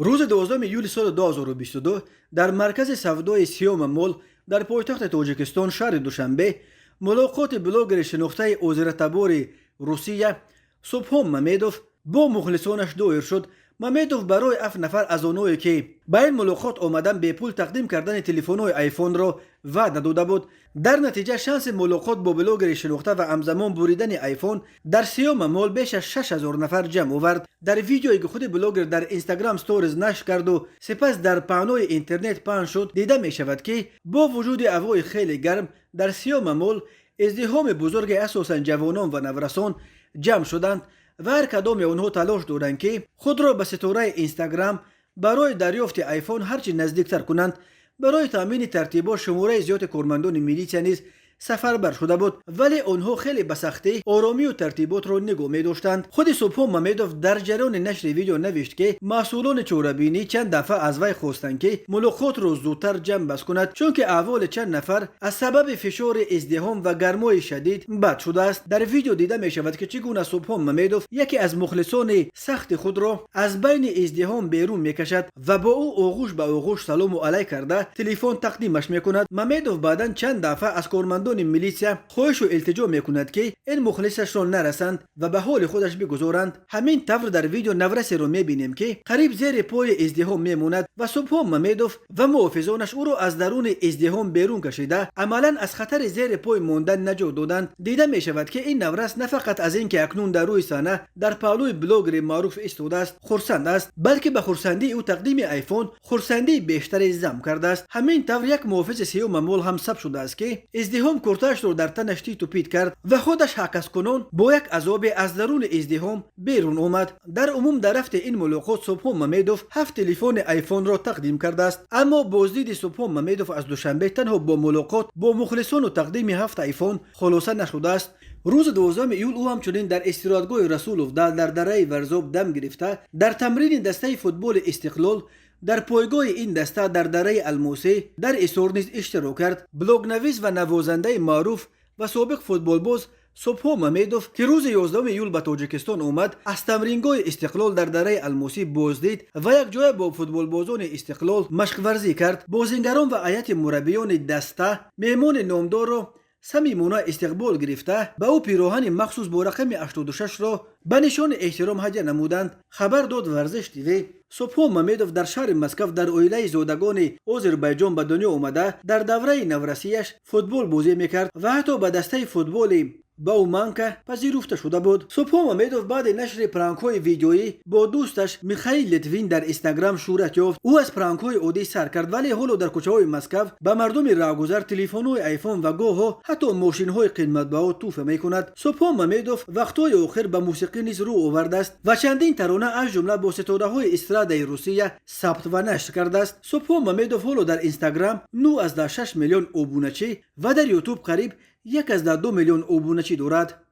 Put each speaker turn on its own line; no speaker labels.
روز 12 ایول سال 2022 در مرکز سودای سیوم مول در پایتخت تاجیکستان شهر دوشنبه ملاقات بلاگر شناخته اوزرتبار روسیه سبحان ممیدوف با مخلصانش دایر شد. ممیدوف برای 7 نفر از آنهایی که به این ملاقات آمدن به پول تقدیم کردن تلفن‌های آیفون را وعده داده بود. در نتیجه شانس ملاقات با بلاگر شناخته و همزمان بریدن آیفون در سیوم مال بیش از 6000 نفر جمع آورد. در ویدیویی که خود بلاگر در اینستاگرام استوریز نشر کرد و سپس در پهنای اینترنت پخش شد، دیده می شود که با وجود هوای خیلی گرم در سیوم مال ازدحام بزرگ اساساً جوانان و نورسان جمع شدند و هر کدام آنها تلاش دارند که خود را به ستاره اینستاگرام برای دریافت آیفون هرچی نزدیکتر کنند. برای تامین ترتیبات شماره زیاد کارمندان میلیشیا نیز سفربر شده بود، ولی آنها خیلی به سختی آرامی و ترتیبات را نگاه می داشتند. خود سبحان ممیدوف در جریان نشر ویدیو نوشت که مسئولان چوربینی چند دفعه از وی خواستند که ملاقات را زودتر جمع بس کند، چون که احوال چند نفر از سبب فشار ازدحام و گرمای شدید بد شده است. در ویدیو دیده می شود که چگونه سبحان ممیدوف یکی از مخلصان سخت خود را از بین ازدحام بیرون می کشد و با او آغوش به آغوش سلام علیک کرده تلفن تقدیمش می کند. ممیدوف بعدا چند دفعه از کارمندان میلیشیا خواهش و التجا میکند که این مخلصش را نرسند و به حال خودش بگذارند. همین طور در ویدیو نورسی را میبینیم که قریب زیر پای ازدحام میموند و سبحان ممیدوف و محافظانش او را از درون ازدحام بیرون کشیده عملا از خطر زیر پای ماندن نجات دادند. دیده میشود که این نورس نه فقط از اینکه اکنون در روی صحنه در پهلوی بلاگر معروف ایستاده است خرسند است، بلکه به خرسندی او تقدیم آیفون خرسندی بیشتری زم کرده است. همین طور یک محافظ سیوم مول هم ثبت شده است که ازدحام کورتاژ رو در تنش تیت و پیت کرد و خودش حکس کنون با یک عذاب از درون ازدحام بیرون آمد. در عموم در هفته این ملاقات سبحان ممیدوف 7 تلفن آیفون را تقدیم کرده است، اما بازدید سبحان ممیدوف از دوشنبه تنها با ملاقات با مخلصان و تقدیم 7 آیفون خلاصه نشده است. روز 12 ایول او همچنین در استراحتگاه رسول الله در دره ورزاب دم گرفته در تمرین دسته فوتبال استقلال در پایگاه این دسته در دره الموسی در اسور نیز اشتراک کرد. بلاگ نویس و نوازنده معروف و سابق فوتبال باز سبحان ممیدوف که روز 11 ایول به تاجیکستان آمد از تمرینگاه استقلال در دره الموسی بازدید و یک جای با فوتبال بازان استقلال مشق ورزی کرد. بازیگران و هیئت مربیان دسته مهمان نامدار را صمیمانه استقبال گرفته به او پیراهن مخصوص با رقم 86 را به نشان احترام هدیه نمودند. خبر داد ورزش تیوی. سبحان ممیدوف در شهر مسکو در اویله زادگان آذربایجان به دنیا آمده در دوره نورسیش فوتبال بازی میکرد و حتی به دسته فوتبال با اومانکا پذیرفته شده بود. سبحان ممیدوف بعد نشر پرانک‌های ویدیویی با دوستش میخائیل لیتوین در اینستاگرام شهرت یافت. او از پرانک‌های عادی سر کرد، ولی حالا در کوچه‌های مسکو به مردم راهگذر تلفن‌های آیفون و گاه حتی ماشین‌های قیمت‌بها تحفه میکند. سبحان ممیدوف وقت‌های آخر به موسیقی نیز رو آورده است و چندین ترانه از جمله با ستاره‌های استرادای روسیه ثبت و نشر کرده است. سبحان ممیدوف حالا در اینستاگرام 9.6 میلیون ابونچی و در یوتیوب قریب 1.2 میلیون ابونچی دارد.